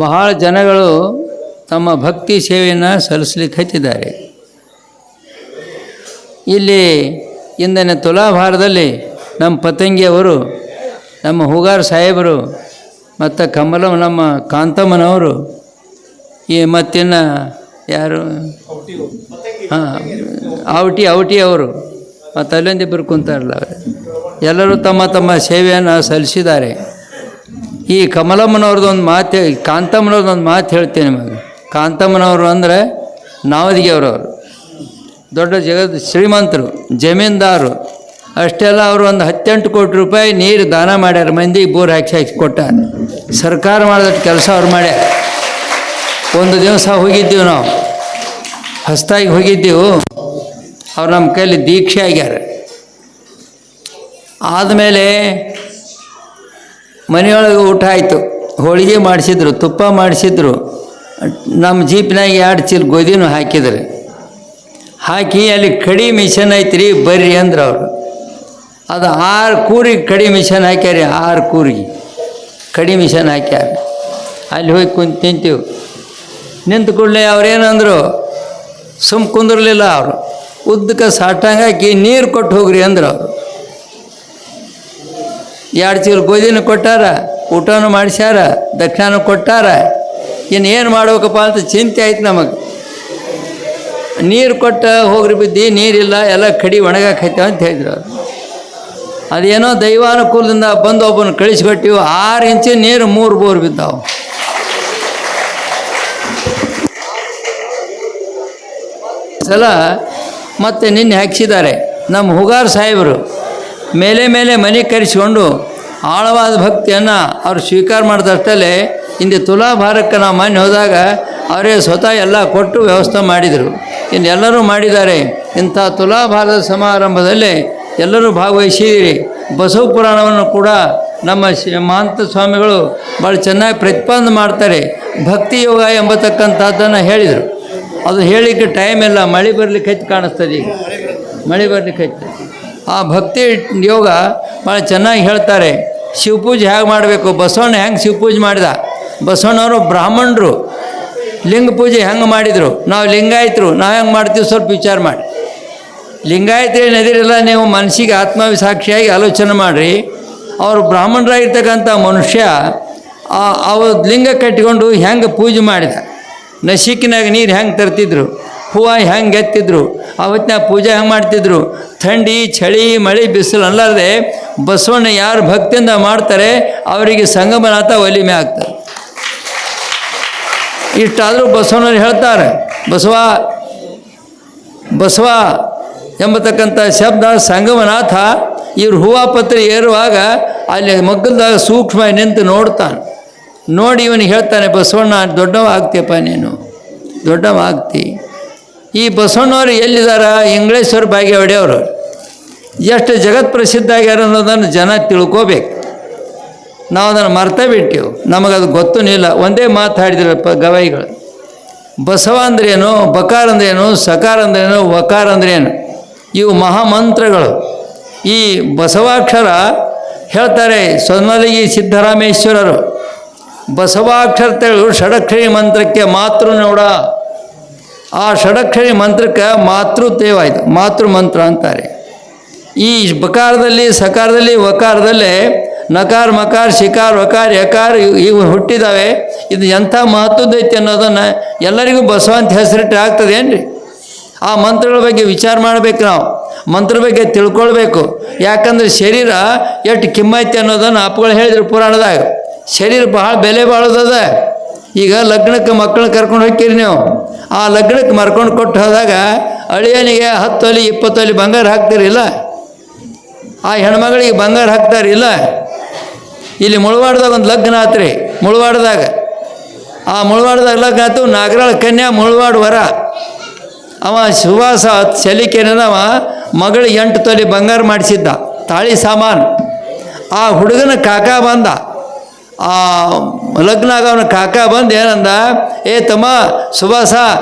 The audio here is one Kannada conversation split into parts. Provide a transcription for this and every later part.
ಬಹಳ ಜನಗಳು ತಮ್ಮ ಭಕ್ತಿ ಸೇವೆಯನ್ನು ಸಲ್ಲಿಸಲಿಕ್ಕೆ ಹತ್ತಿದ್ದಾರೆ. ಇಲ್ಲಿ ಇಂದಿನ ತುಲಾಭಾರದಲ್ಲಿ ನಮ್ಮ ಪತಂಗಿಯವರು, ನಮ್ಮ ಹೂಗಾರ ಸಾಹೇಬರು ಮತ್ತು ನಮ್ಮ ಕಾಂತಮ್ಮನವರು, ಈ ಮತ್ತಿನ್ನು ಯಾರು ಔಟಿ ಅವರು ಮತ್ತು ಅಲ್ಲೊಂದಿಬ್ಬರು ಕುಂತಾರಲ್ಲ, ಎಲ್ಲರೂ ತಮ್ಮ ತಮ್ಮ ಸೇವೆಯನ್ನು ಸಲ್ಲಿಸಿದ್ದಾರೆ. ಈ ಕಮಲಮ್ಮನವ್ರದ್ದೊಂದು ಮಾತು, ಕಾಂತಮ್ಮನವ್ರದ್ದೊಂದು ಮಾತು ಹೇಳ್ತೇನೆ ನಿಮಗೆ. ಕಾಂತಮ್ಮನವರು ಅಂದರೆ ನಾವದಿಗೆಯವರು, ದೊಡ್ಡ ಶ್ರೀಮಂತರು, ಜಮೀನ್ದಾರು. ಅಷ್ಟೆಲ್ಲ ಅವರು ಒಂದು 18 ಕೋಟಿ ರೂಪಾಯಿ ನೀರು ದಾನ ಮಾಡ್ಯಾರ, ಮಂದಿಗೆ ಬೋರ್ ಹಾಕಿ ಕೊಟ್ಟಾರ. ಸರ್ಕಾರ ಮಾಡಿದಷ್ಟು ಕೆಲಸ ಅವ್ರು ಮಾಡ್ಯಾರ. ಒಂದು ದಿವಸ ಹೋಗಿದ್ದೀವಿ ನಾವು, ಹೊಸದಾಗಿ ಹೋಗಿದ್ದೀವಿ. ಅವ್ರು ನಮ್ಮ ಕೈಲಿ ದೀಕ್ಷೆ ಆಗ್ಯಾರ. ಆದಮೇಲೆ ಮನೆಯೊಳಗೆ ಊಟ ಆಯಿತು, ಹೋಳಿಗೆ ಮಾಡಿಸಿದ್ರು, ತುಪ್ಪ ಮಾಡಿಸಿದ್ರು, ನಮ್ಮ ಜೀಪ್ನಾಗ 2 ಚೀಲ ಗೋಧಿನೂ ಹಾಕಿದ್ರು. ಹಾಕಿ ಅಲ್ಲಿ ಕಡಿ ಮಿಷನ್ ಐತ್ರಿ ಬರ್ರಿ ಅಂದ್ರೆ ಅವರು. ಅದು 6 ಕೂರಿಗೆ ಕಡಿ ಮಿಷನ್ ಹಾಕ್ಯಾರಿ, 6 ಕೂರಿಗೆ ಕಡಿ ಮಿಷನ್ ಹಾಕ್ಯಾರ. ಅಲ್ಲಿ ಹೋಗಿ ಕುಂತು ತಿಂತೀವಿ. ನಿಂತು ಕೂಡಲೇ ಅವ್ರೇನಂದರು, ಕುಂದಿರಲಿಲ್ಲ ಅವರು. ಉದ್ದಕ್ಕೆ ಸಾಟಂಗೆ ಹಾಕಿ ನೀರು ಕೊಟ್ಟು ಹೋಗ್ರಿ ಅಂದ್ರೆ ಅವರು. 2 ಚೀಲ ಗೋಧಿನೂ ಕೊಟ್ಟಾರ, ಊಟನೂ ಮಾಡಿಸ್ಯಾರ, ದಕ್ಷಿಣನೂ ಕೊಟ್ಟಾರ. ಇನ್ನೇನು ಮಾಡ್ಬೇಕಪ್ಪ ಅಂತ ಚಿಂತೆ ಆಯ್ತು ನಮಗೆ. ನೀರು ಕೊಟ್ಟು ಹೋಗ್ರಿ ಬಿದ್ದು, ನೀರಿಲ್ಲ, ಎಲ್ಲ ಕಡಿ ಒಣಗಾಕೈತೆ ಅಂತ ಹೇಳಿದ್ರು ಅವರು. ಅದೇನೋ ದೈವಾನುಕೂಲದಿಂದ ಬಂದು ಒಬ್ಬನ ಕಳಿಸ್ಕೊಟ್ಟಿವು. 6 ಇಂಚು ನೀರು 3 ಬೋರ್ ಬಿದ್ದಾವು. ಸಲ ಮತ್ತು ನಿನ್ನೆ ಹಾಕಿಸಿದ್ದಾರೆ ನಮ್ಮ ಹುಗಾರ ಸಾಹೇಬರು. ಮೇಲೆ ಮೇಲೆ ಮನೆ ಕರೆಸಿಕೊಂಡು ಆಳವಾದ ಭಕ್ತಿಯನ್ನು ಅವ್ರು ಸ್ವೀಕಾರ ಮಾಡಿದಷ್ಟಲ್ಲೇ ಇಂದು ತುಲಾಭಾರಕ್ಕೆ ನಾವು ಮೊನ್ನೆ ಹೋದಾಗ ಅವರೇ ಸ್ವತಃ ಎಲ್ಲ ಕೊಟ್ಟು ವ್ಯವಸ್ಥೆ ಮಾಡಿದರು. ಇನ್ನೆಲ್ಲರೂ ಮಾಡಿದ್ದಾರೆ. ಇಂಥ ತುಲಾಭಾರದ ಸಮಾರಂಭದಲ್ಲಿ ಎಲ್ಲರೂ ಭಾಗವಹಿಸಿದಿರಿ. ಬಸವ ಪುರಾಣವನ್ನು ಕೂಡ ನಮ್ಮ ಮಹಂತ ಸ್ವಾಮಿಗಳು ಭಾಳ ಚೆನ್ನಾಗಿ ಪ್ರತಿಪಾದನೆ ಮಾಡ್ತಾರೆ. ಭಕ್ತಿ ಯೋಗ ಎಂಬತಕ್ಕಂಥದ್ದನ್ನು ಹೇಳಿದರು. ಅದು ಹೇಳಲಿಕ್ಕೆ ಟೈಮ್ ಇಲ್ಲ, ಮಳೆ ಬರಲಿಕ್ಕೆ ಹೆಚ್ಚು ಕಾಣಿಸ್ತದೆ. ಈಗ ಮಳೆ ಬರಲಿಕ್ಕೆ ಹೆಚ್ಚು. ಆ ಭಕ್ತಿ ಯೋಗ ಭಾಳ ಚೆನ್ನಾಗಿ ಹೇಳ್ತಾರೆ. ಶಿವಪೂಜೆ ಹೇಗೆ ಮಾಡಬೇಕು, ಬಸವಣ್ಣ ಹೆಂಗೆ ಶಿವಪೂಜೆ ಮಾಡಿದ, ಬಸವಣ್ಣವರು ಬ್ರಾಹ್ಮಣರು ಲಿಂಗ ಪೂಜೆ ಹೆಂಗೆ ಮಾಡಿದರು, ನಾವು ಲಿಂಗಾಯತರು ನಾವು ಹೆಂಗೆ ಮಾಡ್ತೀವಿ ಸ್ವಲ್ಪ ವಿಚಾರ ಮಾಡಿ. ಲಿಂಗಾಯತರೇನೆದಿರಲ್ಲ, ನೀವು ಮನಸ್ಸಿಗೆ ಆತ್ಮವಿಸಾಕ್ಷಿಯಾಗಿ ಆಲೋಚನೆ ಮಾಡಿರಿ. ಅವರು ಬ್ರಾಹ್ಮಣರಾಗಿರ್ತಕ್ಕಂಥ ಮನುಷ್ಯ ಅವ ಲಿಂಗ ಕಟ್ಟಿಕೊಂಡು ಹೆಂಗೆ ಪೂಜೆ ಮಾಡಿದ, ನಸಿಕಿನಾಗ ನೀರು ಹೆಂಗೆ ತರ್ತಿದ್ರು, ಹೂವು ಹೆಂಗೆ ಎತ್ತಿದ್ರು, ಅವತ್ತಿನಾಗ ಪೂಜೆ ಹೆಂಗೆ ಮಾಡ್ತಿದ್ರು. ಥಂಡಿ ಚಳಿ ಮಳೆ ಬಿಸಿಲು ಅಲ್ಲಾರದೆ ಬಸವಣ್ಣ ಯಾರು ಭಕ್ತಿಯಿಂದ ಮಾಡ್ತಾರೆ ಅವರಿಗೆ ಸಂಗಮನಾಥ ಒಲಿಮೆ ಆಗ್ತಾರೆ. ಇಷ್ಟಾದರೂ ಬಸವಣ್ಣವ್ರು ಹೇಳ್ತಾರೆ, ಬಸವ ಎಂಬತಕ್ಕಂಥ ಶಬ್ದ ಸಂಗಮನಾಥ. ಇವ್ರು ಹೂವು ಪತ್ರೆ ಏರುವಾಗ ಅಲ್ಲಿ ಮಗ್ಗಲ್ದಾಗ ಸೂಕ್ಷ್ಮ ನಿಂತು ನೋಡ್ತಾನೆ. ನೋಡಿ ಇವನಿಗೆ ಹೇಳ್ತಾನೆ, ಬಸವಣ್ಣ ದೊಡ್ಡವ ಆಗ್ತೀಯಪ್ಪ, ನೀನು ದೊಡ್ಡವ ಆಗ್ತಿ. ಈ ಬಸವಣ್ಣವ್ರು ಎಲ್ಲಿದ್ದಾರ, ಇಂಗ್ಲೇಶ್ವರ ಬಾಗೇವಾಡಿಯವರು ಎಷ್ಟು ಜಗತ್ ಪ್ರಸಿದ್ಧ ಆಗ್ಯಾರ ಅನ್ನೋದನ್ನು ಜನ ತಿಳ್ಕೋಬೇಕು. ನಾವು ಅದನ್ನು ಮರ್ತೇ ಬಿಟ್ಟೆವು, ನಮಗದು ಗೊತ್ತೂ ಇಲ್ಲ. ಒಂದೇ ಮಾತಾಡಿದ್ರಪ್ಪ ಗವಾಯಿಗಳು. ಬಸವ ಅಂದ್ರೇನು, ಬಕಾರ ಅಂದ್ರೇನು, ಸಕಾರ ಅಂದ್ರೇನು, ವಕಾರ ಅಂದ್ರೇನು, ಇವು ಮಹಾಮಂತ್ರಗಳು. ಈ ಬಸವಾಕ್ಷರ ಹೇಳ್ತಾರೆ ಸೊನ್ನಲಿಗಿ ಸಿದ್ದರಾಮೇಶ್ವರರು. ಬಸವಾಕ್ಷರ ತೆಳು ಷಡಕ್ಷರಿ ಮಂತ್ರಕ್ಕೆ ಮಾತೃ ನೋಡ. ಆ ಷಡಕ್ಷರಿ ಮಂತ್ರಕ್ಕೆ ಮಾತೃದೇವಾಯ್ತು, ಮಾತೃ ಮಂತ್ರ ಅಂತಾರೆ. ಈ ಬಕಾರದಲ್ಲಿ ಸಕಾರದಲ್ಲಿ ವಕಾರದಲ್ಲೇ ನಕಾರ ಮಕಾರ ಶಿಕಾರ ವಕಾರ ಯಕಾರ ಇವು ಹುಟ್ಟಿದ್ದಾವೆ. ಇದು ಎಂಥ ಮಹತ್ವದೈತಿ ಅನ್ನೋದನ್ನು ಎಲ್ಲರಿಗೂ ಬಸವ ಅಂತ ಹೆಸರಿಟ್ಟು ಆಗ್ತದೆ ಏನ್ರಿ. ಆ ಮಂತ್ರಗಳ ಬಗ್ಗೆ ವಿಚಾರ ಮಾಡಬೇಕು, ನಾವು ಮಂತ್ರ ಬಗ್ಗೆ ತಿಳ್ಕೊಳ್ಬೇಕು. ಯಾಕಂದರೆ ಶರೀರ ಎಷ್ಟು ಕಿಮ್ಮೈತಿ ಅನ್ನೋದನ್ನು ಅಪ್ಪಗಳು ಹೇಳಿದ್ರು ಪುರಾಣದಾಗ. ಶರೀರ ಬಹಳ ಬೆಲೆ ಬಾಳೋದದ. ಈಗ ಲಗ್ನಕ್ಕೆ ಮಕ್ಕಳನ್ನ ಕರ್ಕೊಂಡು ಹೋಗ್ತೀರಿ ನೀವು, ಆ ಲಗ್ನಕ್ಕೆ ಮರ್ಕೊಂಡು ಕೊಟ್ಟು ಹೋದಾಗ ಅಳಿಯನಿಗೆ 10 ತೊಲಿ 20 ತೊಲಿ ಬಂಗಾರ ಹಾಕ್ತಿರಿಲ್ಲ, ಆ ಹೆಣ್ಮಗಳಿಗೆ ಬಂಗಾರ ಹಾಕ್ತಾರಿಲ್ಲ. ಇಲ್ಲಿ ಮುಳವಾಡ್ದಾಗ ಒಂದು ಲಗ್ನ ಆತ್ರಿ. ಮುಳವಾಡ್ದಾಗ ಲಗ್ನ ಆಯ್ತು. ನಾಗರಾಳ ಕನ್ಯಾ ಮುಳವಾಡ ವರ. ಅವ ಸುವಾಸ ಸಲಿಕೆನವ ಮಗಳಿಗೆ 8 ತೊಲಿ ಬಂಗಾರ ಮಾಡಿಸಿದ್ದ, ತಾಳಿ ಸಾಮಾನು. ಆ ಹುಡುಗನ ಕಾಕ ಬಂದ, ಆ ಲಗ್ನ ಆಗವನ ಕಾಕ ಬಂದು ಏನಂದ, ಏ ತಮ್ಮ ಸುಭಾಸ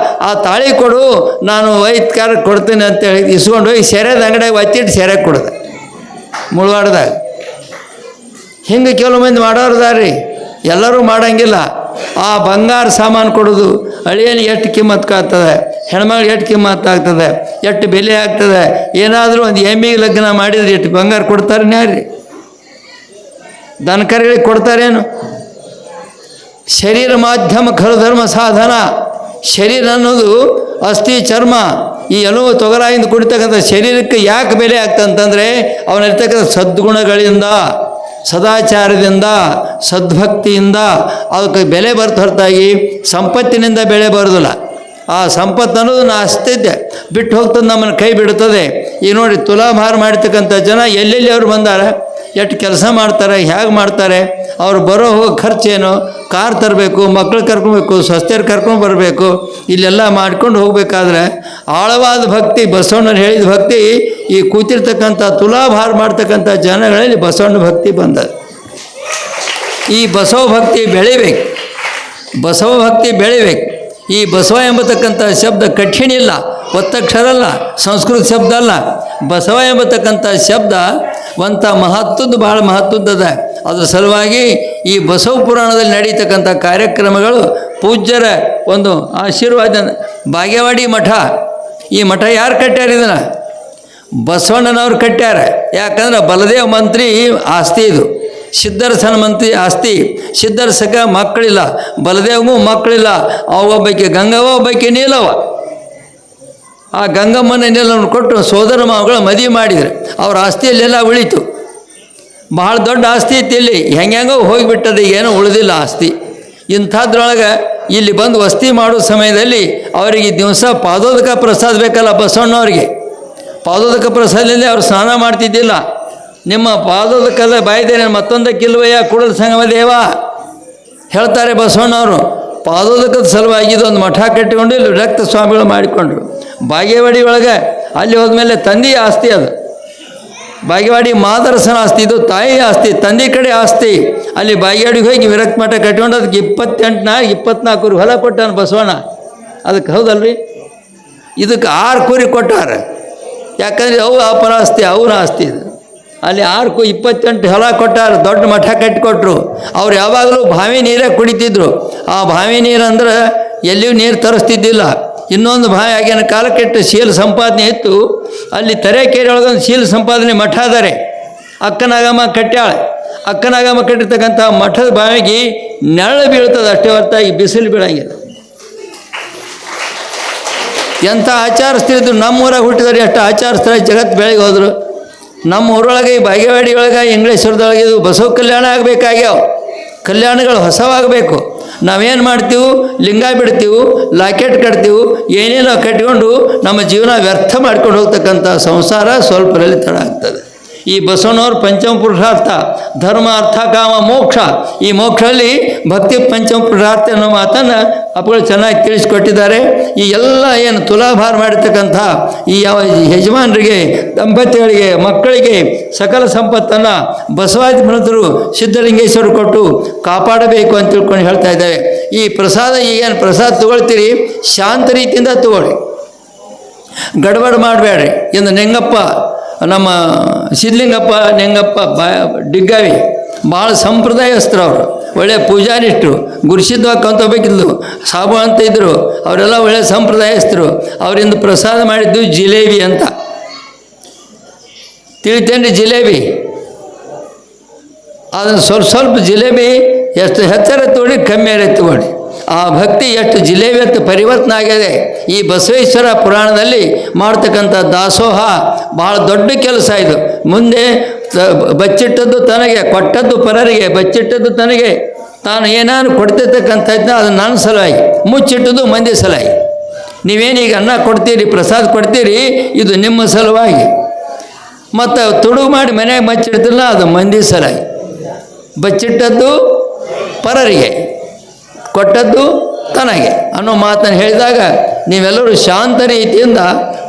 ಆ ತಾಳಿ ಕೊಡು, ನಾನು ವೈದ್ಯಕಾರ ಕೊಡ್ತೀನಿ ಅಂತೇಳಿ ಇಸ್ಕೊಂಡು ಹೋಗಿ ಸೆರೆದ ಅಂಗಡಿಯಾಗ ಒತ್ತಿಟ್ಟು ಸೆರೆ ಕೊಡ್ದೆ ಮುಳವಾಡ್ದಾಗ. ಹಿಂಗೆ ಕೆಲವು ಮಂದಿ ಮಾಡೋರ್ದಾರ್ರಿ, ಎಲ್ಲರೂ ಮಾಡೋಂಗಿಲ್ಲ. ಆ ಬಂಗಾರ ಸಾಮಾನು ಕೊಡೋದು, ಅಳಿಯನಿಗೆ ಎಷ್ಟು ಕಿಮ್ಮತ್ತು ಆಗ್ತದೆ, ಹೆಣ್ಮಗಳು ಎಷ್ಟು ಕಿಮ್ಮತ್ತು ಆಗ್ತದೆ, ಎಷ್ಟು ಬೆಲೆ ಆಗ್ತದೆ. ಏನಾದರೂ ಒಂದು ಎಮ್ಮಿಗೆ ಲಗ್ನ ಮಾಡಿದ್ರೆ ಎಷ್ಟು ಬಂಗಾರ ಕೊಡ್ತಾರೆ ಯಾರ್ರಿ? ದನಕರುಗಳಿಗೆ ಕೊಡ್ತಾರೇನು? ಶರೀರ ಮಾಧ್ಯಮ ಖರು ಧರ್ಮ ಸಾಧನ. ಶರೀರ ಅನ್ನೋದು ಅಸ್ಥಿ ಚರ್ಮ, ಈ ಎಲುವು ತೊಗರಾಯಿಂದ ಕುಡಿತಕ್ಕಂಥ ಶರೀರಕ್ಕೆ ಯಾಕೆ ಬೆಲೆ ಆಗ್ತಂತಂದರೆ ಅವನಿರ್ತಕ್ಕಂಥ ಸದ್ಗುಣಗಳಿಂದ, ಸದಾಚಾರದಿಂದ, ಸದ್ಭಕ್ತಿಯಿಂದ ಅದಕ್ಕೆ ಬೆಲೆ ಬರ್ತ ಹೊರತಾಗಿ ಸಂಪತ್ತಿನಿಂದ ಬೆಳೆ ಬರೋದಿಲ್ಲ. ಆ ಸಂಪತ್ತು ಅನ್ನೋದು ನಾ ಅಷ್ಟಿದ್ದೆ ಬಿಟ್ಟು ಹೋಗ್ತದೆ, ನಮ್ಮನ್ನು ಕೈ ಬಿಡುತ್ತದೆ. ಈಗ ನೋಡಿ, ತುಲಾಭಾರ ಮಾಡ್ತಕ್ಕಂಥ ಜನ ಎಲ್ಲೆಲ್ಲಿ ಅವ್ರು ಬಂದಾರೆ, ಎಷ್ಟು ಕೆಲಸ ಮಾಡ್ತಾರೆ, ಹೇಗೆ ಮಾಡ್ತಾರೆ, ಅವ್ರು ಬರೋ ಹೋಗೋ ಖರ್ಚೇನು, ಕಾರ್ ತರಬೇಕು, ಮಕ್ಕಳು ಕರ್ಕೊಬೇಕು, ಸ್ವಸ್ಥರು ಕರ್ಕೊಂಡು ಬರಬೇಕು, ಇಲ್ಲೆಲ್ಲ ಮಾಡ್ಕೊಂಡು ಹೋಗಬೇಕಾದ್ರೆ ಆಳವಾದ ಭಕ್ತಿ, ಬಸವಣ್ಣರು ಹೇಳಿದ ಭಕ್ತಿ ಈ ಕೂತಿರ್ತಕ್ಕಂಥ ತುಲಾಭಾರ ಮಾಡ್ತಕ್ಕಂಥ ಜನಗಳಲ್ಲಿ ಬಸವಣ್ಣ ಭಕ್ತಿ ಬಂದದ್ದು. ಈ ಬಸವ ಭಕ್ತಿ ಬೆಳಿಬೇಕು, ಬಸವ ಭಕ್ತಿ ಬೆಳಿಬೇಕು. ಈ ಬಸವ ಎಂಬತಕ್ಕಂಥ ಶಬ್ದ ಕಠಿಣ ಇಲ್ಲ, ಒತ್ತಕ್ಷರ ಅಲ್ಲ, ಸಂಸ್ಕೃತ ಶಬ್ದ ಅಲ್ಲ. ಬಸವ ಎಂಬತಕ್ಕಂಥ ಶಬ್ದ ಒಂಥ ಮಹತ್ವದ್ದು, ಭಾಳ ಮಹತ್ವದ್ದದ. ಅದರ ಸಲುವಾಗಿ ಈ ಬಸವ ಪುರಾಣದಲ್ಲಿ ನಡೀತಕ್ಕಂಥ ಕಾರ್ಯಕ್ರಮಗಳು ಪೂಜ್ಯರ ಒಂದು ಆಶೀರ್ವಾದ. ಬಾಗೇವಾಡಿ ಮಠ, ಈ ಮಠ ಯಾರು ಕಟ್ಟ್ಯಾರ? ಇದನ್ನು ಬಸವಣ್ಣನವ್ರು ಕಟ್ಟ್ಯಾರ. ಯಾಕಂದ್ರೆ ಬಲದೇವ ಮಂತ್ರಿ ಆಸ್ತಿ ಇದು, ಸಿದ್ಧರಸನ ಮಂತ್ರಿ ಆಸ್ತಿ. ಸಿದ್ಧರಸಕ ಮಕ್ಕಳಿಲ್ಲ, ಬಲದೇವ್ಗೂ ಮಕ್ಕಳಿಲ್ಲ. ಒಬ್ಬಾಕಿ ಗಂಗವ್ವ, ಒಬ್ಬಾಕಿ ನೀಲವ್ವ. ಆ ಗಂಗಮ್ಮನ ನೀಲವನ್ನು ಕೊಟ್ಟು ಸೋದರ ಮಾವುಗಳ ಮದುವೆ ಮಾಡಿದ್ರು. ಅವ್ರ ಆಸ್ತಿಯಲ್ಲೆಲ್ಲ ಉಳಿತು. ಭಾಳ ದೊಡ್ಡ ಆಸ್ತಿ ಇತ್ತು, ಇಲ್ಲಿ ಹೆಂಗೋ ಹೋಗಿಬಿಟ್ಟದೆ, ಏನೂ ಉಳಿದಿಲ್ಲ ಆಸ್ತಿ. ಇಂಥದ್ರೊಳಗೆ ಇಲ್ಲಿ ಬಂದು ವಸ್ತಿ ಮಾಡೋ ಸಮಯದಲ್ಲಿ ಅವರಿಗೆ ದಿವಸ ಪಾದೋದಕ ಪ್ರಸಾದ ಬೇಕಲ್ಲ ಬಸವಣ್ಣವ್ರಿಗೆ. ಪಾದೋದಕ ಪ್ರಸಾದದಲ್ಲಿ ಅವ್ರು ಸ್ನಾನ ಮಾಡ್ತಿದ್ದಿಲ್ಲ. ನಿಮ್ಮ ಪಾದೋದಕದ ಬಾಯ್ದೇನೆ ಮತ್ತೊಂದಕ್ಕಿಲ್ವಯ್ಯ ಕೂಡಲ ಸಂಗಮ ದೇವ ಹೇಳ್ತಾರೆ ಬಸವಣ್ಣವರು. ಪಾದೋದಕದ ಸಲುವಾಗಿ ಇದೊಂದು ಮಠ ಕಟ್ಟಿಕೊಂಡು ಇಲ್ಲಿ ರಕ್ತ ಸ್ವಾಮಿಗಳು ಮಾಡಿಕೊಂಡ್ರು. ಬಾಗೇವಾಡಿ ಒಳಗೆ ಅಲ್ಲಿ ಹೋದ್ಮೇಲೆ ತಂದೆ ಆಸ್ತಿ, ಅದು ಬಾಗೇವಾಡಿ ಮಾದರಸನ ಆಸ್ತಿ, ಇದು ತಾಯಿ ಆಸ್ತಿ, ತಂದೆ ಕಡೆ ಆಸ್ತಿ. ಅಲ್ಲಿ ಬಾಗೇವಾಡಿಗೆ ಹೋಗಿ ವಿರಕ್ತ ಮಠ ಕಟ್ಕೊಂಡು ಅದಕ್ಕೆ 24 ಹೊಲ ಕೊಟ್ಟಾನ ಬಸವಣ್ಣ. ಅದಕ್ಕೆ ಹೌದಲ್ರಿ, ಇದಕ್ಕೆ 6 ಕುರಿ ಕೊಟ್ಟಾರ. ಯಾಕಂದರೆ ಅವು ಅಪರ ಆಸ್ತಿ, ಅವ್ರ ಆಸ್ತಿ ಇದು. ಅಲ್ಲಿ 28 ಹೊಲ ಕೊಟ್ಟಾರ, ದೊಡ್ಡ ಮಠ ಕಟ್ಟಿಕೊಟ್ರು. ಅವ್ರು ಯಾವಾಗಲೂ ಬಾವಿ ನೀರೇ ಕುಡಿತಿದ್ರು. ಆ ಬಾವಿ ನೀರು ಅಂದ್ರೆ ಎಲ್ಲಿಯೂ ನೀರು ತರಿಸ್ತಿದ್ದಿಲ್ಲ. ಇನ್ನೊಂದು ಬಾವಿ ಆಗಿನ ಕಾಲಕ್ಕೆಟ್ಟು ಶೀಲ ಸಂಪಾದನೆ ಇತ್ತು. ಅಲ್ಲಿ ತರೇಕೆರೆ ಒಳಗೊಂದು ಶೀಲ ಸಂಪಾದನೆ ಮಠ ಆದರೆ ಅಕ್ಕನಾಗಮ್ಮ ಕಟ್ಟ್ಯಾಳೆ. ಅಕ್ಕನಾಗಮ್ಮ ಕಟ್ಟಿರ್ತಕ್ಕಂಥ ಮಠದ ಬಾವಿಗೆ ನೆರಳು ಬೀಳ್ತದೆ ಅಷ್ಟೇ ಹೊರತಾಗಿ ಬಿಸಿಲು ಬೀಳಂಗಿಲ್ಲ. ಎಂಥ ಆಚಾರಸ್ಥರಿದ್ರು. ನಮ್ಮೂರಾಗ ಹುಟ್ಟಿದರೆ ಎಷ್ಟು ಆಚಾರಸ್ಥರ ಜಗತ್ತು ಬೆಳಗ್ಗೆ ಹೋದರು. ನಮ್ಮ ಊರೊಳಗೆ ಈ ಬಾಗೇವಾಡಿ ಒಳಗೆ ಇಂಗ್ಲೇಶ್ವರದೊಳಗೆ ಇದು ಬಸವ ಕಲ್ಯಾಣ ಆಗಬೇಕಾಗ್ಯಾವ. ಕಲ್ಯಾಣಗಳು ಹೊಸವಾಗಬೇಕು. ನಾವೇನು ಮಾಡ್ತೀವಿ, ಲಿಂಗ ಬಿಡ್ತೀವಿ, ಲಾಕೆಟ್ ಕಟ್ತೀವಿ, ಏನೇನೋ ಕಟ್ಕೊಂಡು ನಮ್ಮ ಜೀವನ ವ್ಯರ್ಥ ಮಾಡ್ಕೊಂಡು ಹೋಗ್ತಕ್ಕಂಥ ಸಂಸಾರ ಸ್ವಲ್ಪರಲ್ಲಿ ತಡ ಆಗ್ತದೆ. ಈ ಬಸವಣ್ಣವ್ರ ಪಂಚಮ ಪುರುಷಾರ್ಥ ಧರ್ಮ, ಅರ್ಥ, ಕಾಮ, ಮೋಕ್ಷ. ಈ ಮೋಕ್ಷದಲ್ಲಿ ಭಕ್ತಿ ಪಂಚಮ ಪುರುಷಾರ್ಥ ಅನ್ನೋ ಮಾತನ್ನು ಅಪ್ಪಗಳು ಚೆನ್ನಾಗಿ ತಿಳಿಸ್ಕೊಟ್ಟಿದ್ದಾರೆ. ಈ ಎಲ್ಲ ಏನು ತುಲಾಭಾರ ಮಾಡಿರ್ತಕ್ಕಂಥ ಈ ಯಾವ ಯಜಮಾನರಿಗೆ, ದಂಪತಿಗಳಿಗೆ, ಮಕ್ಕಳಿಗೆ ಸಕಲ ಸಂಪತ್ತನ್ನು ಬಸವಾದಿ ಮನತರು ಸಿದ್ಧಲಿಂಗೇಶ್ವರು ಕೊಟ್ಟು ಕಾಪಾಡಬೇಕು ಅಂತ ತಿಳ್ಕೊಂಡು ಹೇಳ್ತಾ ಇದ್ದೇವೆ. ಈ ಪ್ರಸಾದ, ಈಗೇನು ಪ್ರಸಾದ ತೊಗೊಳ್ತೀರಿ, ಶಾಂತ ರೀತಿಯಿಂದ ತಗೊಳ್ಳಿ, ಗಡಬಡ ಮಾಡಬೇಡ್ರಿ. ಇಂದು ನಿಂಗಪ್ಪ, ನಮ್ಮ ಸಿದ್ಧಲಿಂಗಪ್ಪ ನಿಂಗಪ್ಪ ಡಿಗ್ಗಾವಿ ಭಾಳ ಸಂಪ್ರದಾಯಸ್ಥರು. ಅವರು ಒಳ್ಳೆಯ ಪೂಜಾರಿಷ್ಟ್ರು. ಗುರುಸಿದ್ಧವಾಕ್ಕಂತ ಹೋಗ್ಬೇಕಿದ್ಲು, ಸಾಬು ಅಂತ ಇದ್ದರು. ಅವರೆಲ್ಲ ಒಳ್ಳೆಯ ಸಂಪ್ರದಾಯಸ್ಥರು. ಅವರಿಂದ ಪ್ರಸಾದ ಮಾಡಿದ್ದು ಜಿಲೇಬಿ ಅಂತ ತಿಳಿತೇನ್ರಿ. ಜಿಲೇಬಿ ಅದನ್ನು ಸ್ವಲ್ಪ ಜಿಲೇಬಿ ಎಷ್ಟು ಹೆಚ್ಚರ ತಗೊಳ್ಳಿ, ಕಮ್ಮಿಯಾರ ತಗೊಳ್ಳಿ. ಆ ಭಕ್ತಿ ಎಷ್ಟು ಜಿಲೇಬಿ ಅಂತ ಪರಿವರ್ತನೆ ಆಗಿದೆ. ಈ ಬಸವೇಶ್ವರ ಪುರಾಣದಲ್ಲಿ ಮಾಡ್ತಕ್ಕಂಥ ದಾಸೋಹ ಭಾಳ ದೊಡ್ಡ ಕೆಲಸ ಇದು. ಮುಂದೆ ಬಚ್ಚಿಟ್ಟದ್ದು ತನಗೆ, ಕೊಟ್ಟದ್ದು ಪರರಿಗೆ, ಬಚ್ಚಿಟ್ಟದ್ದು ತನಗೆ. ತಾನು ಏನಾದ್ರು ಕೊಡ್ತಿರ್ತಕ್ಕಂಥದ್ದನ್ನ ಅದು ನನ್ನ ಸಲುವಾಗಿ, ಮುಚ್ಚಿಟ್ಟದ್ದು ಮಂದಿ ಸಲುವಾಗಿ. ನೀವೇನೀಗ ಅನ್ನ ಕೊಡ್ತೀರಿ, ಪ್ರಸಾದ ಕೊಡ್ತೀರಿ, ಇದು ನಿಮ್ಮ ಸಲುವಾಗಿ. ಮತ್ತು ತುಡುಗು ಮಾಡಿ ಮನೆಯಾಗ ಬಚ್ಚಿಡ್ತಿಲ್ಲ, ಅದು ಮಂದಿ ಸಲುವಾಗಿ. ಬಚ್ಚಿಟ್ಟದ್ದು ಪರರಿಗೆ, ಕೊಟ್ಟದ್ದು ತನಗೆ ಅನ್ನೋ ಮಾತನ್ನು ಹೇಳಿದಾಗ ನೀವೆಲ್ಲರೂ ಶಾಂತ ರೀತಿಯಿಂದ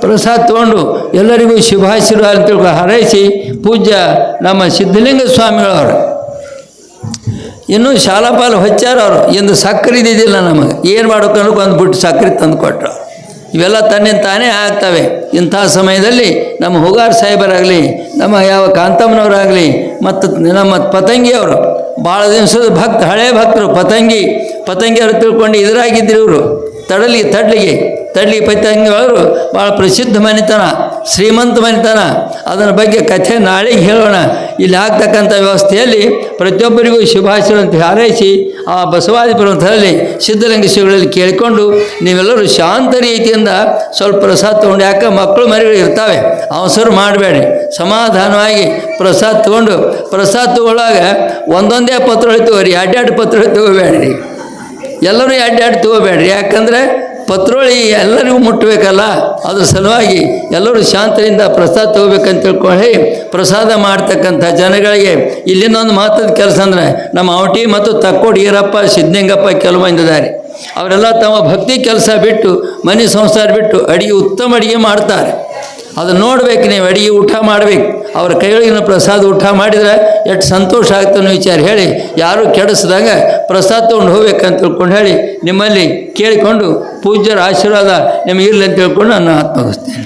ಪ್ರಸಾದ ತೊಗೊಂಡು ಎಲ್ಲರಿಗೂ ಶುಭಾಶೀರ್ವಾದ ಅಂತ ತಿಳ್ಕೊ ಹಾರೈಸಿ ಪೂಜ್ಯ ನಮ್ಮ ಸಿದ್ಧಲಿಂಗ ಸ್ವಾಮಿಗಳವರು ಇನ್ನೂ ಶಾಲಾಪಾಲು ಹಚ್ಚಾರ. ಅವರು ಇಂದು ಸಕ್ಕರೆ ಇದ್ದಿದ್ದಿಲ್ಲ ನಮಗೆ, ಏನು ಮಾಡ್ಕೊಂಡು ಒಂದು ಬಿಟ್ಟು ಸಕ್ಕರೆ ತಂದು ಕೊಟ್ಟರು. ಇವೆಲ್ಲ ತನ್ನಿಂದ ತಾನೇ ಆಗ್ತವೆ. ಇಂಥ ಸಮಯದಲ್ಲಿ ನಮ್ಮ ಹುಗಾರ್ ಸಾಹೇಬರಾಗಲಿ, ನಮ್ಮ ಯಾವ ಕಾಂತಮ್ಮನವರಾಗಲಿ, ಮತ್ತು ನಮ್ಮ ಪತಂಗಿಯವರು ಭಾಳ ದಿವಸದ ಭಕ್ತ, ಹಳೆ ಭಕ್ತರು, ಪತಂಗಿ ಅವರು ತಿಳ್ಕೊಂಡು ಇದ್ರಾಗಿದ್ದರು ಇವರು. ತಡ್ಲಿಗೆ ಪತಂಗಿಯವರು ಭಾಳ ಪ್ರಸಿದ್ಧ ಮನೆತನ, ಶ್ರೀಮಂತ ಮನೆತನ. ಅದರ ಬಗ್ಗೆ ಕಥೆ ನಾಳೆಗೆ ಹೇಳೋಣ. ಇಲ್ಲಿ ಆಗ್ತಕ್ಕಂಥ ವ್ಯವಸ್ಥೆಯಲ್ಲಿ ಪ್ರತಿಯೊಬ್ಬರಿಗೂ ಶುಭಾಶಯ ಅಂತ ಹಾರೈಸಿ ಆ ಬಸವಾದಿಪುರದಲ್ಲಿ ಸಿದ್ಧಲಿಂಗ ಶಿವಗಳಲ್ಲಿ ಕೇಳಿಕೊಂಡು ನೀವೆಲ್ಲರೂ ಶಾಂತ ರೀತಿಯಿಂದ ಸ್ವಲ್ಪ ಪ್ರಸಾದ ತೊಗೊಂಡು, ಯಾಕೆ ಮಕ್ಕಳು ಮರಿಗಳು ಇರ್ತಾವೆ, ಅವಸರ ಮಾಡಬೇಡಿ, ಸಮಾಧಾನವಾಗಿ ಪ್ರಸಾದ ತಗೊಳ್ಳಾಗ ಒಂದೊಂದೇ ಪತ್ರೊಳಿ ತಗೋರಿ, ಎರಡು ಪತ್ರೊಳಿ ತಗೋಬೇಡ್ರಿ, ಎಲ್ಲರೂ ಎರಡು ತಗೋಬೇಡ್ರಿ. ಯಾಕಂದರೆ ಪತ್ರೊಳಿ ಎಲ್ಲರಿಗೂ ಮುಟ್ಟಬೇಕಲ್ಲ, ಅದ್ರ ಸಲುವಾಗಿ ಎಲ್ಲರೂ ಶಾಂತರಿಂದ ಪ್ರಸಾದ ತಗೋಬೇಕಂತ ತಿಳ್ಕೊಳ್ಳಿ. ಪ್ರಸಾದ ಮಾಡ್ತಕ್ಕಂಥ ಜನಗಳಿಗೆ ಇಲ್ಲಿಂದೊಂದು ಮಹತ್ವದ ಕೆಲಸ ಅಂದರೆ ನಮ್ಮ ಔಟಿ ಮತ್ತು ತಕ್ಕೋಡಿ ಈರಪ್ಪ, ಸಿದ್ಧಲಿಂಗಪ್ಪ ಕೆಲವು ಮಂದಿದ್ದಾರೆ. ಅವರೆಲ್ಲ ತಮ್ಮ ಭಕ್ತಿ ಕೆಲಸ ಬಿಟ್ಟು, ಮನೆ ಸಂಸಾರ ಬಿಟ್ಟು ಉತ್ತಮ ಅಡುಗೆ ಮಾಡ್ತಾರೆ. ಅದನ್ನು ನೋಡ್ಬೇಕು ನೀವು. ಅಡುಗೆ ಊಟ ಮಾಡಬೇಕು, ಅವ್ರ ಕೈಯೊಳಗಿನ ಪ್ರಸಾದ ಊಟ ಮಾಡಿದರೆ ಎಷ್ಟು ಸಂತೋಷ ಆಗ್ತದೆ ಅನ್ನೋ ವಿಚಾರ ಹೇಳಿ, ಯಾರೂ ಕೆಡಿಸಿದಾಗ ಪ್ರಸಾದ ತೊಗೊಂಡು ಹೋಗ್ಬೇಕಂತ ತಿಳ್ಕೊಂಡು ಹೇಳಿ ನಿಮ್ಮಲ್ಲಿ ಕೇಳಿಕೊಂಡು ಪೂಜ್ಯರ ಆಶೀರ್ವಾದ ನಿಮಗಿರಲಿ ಅಂತ ತಿಳ್ಕೊಂಡು ನಾನು ಆತ್ಮಗಿಸ್ತೇನೆ.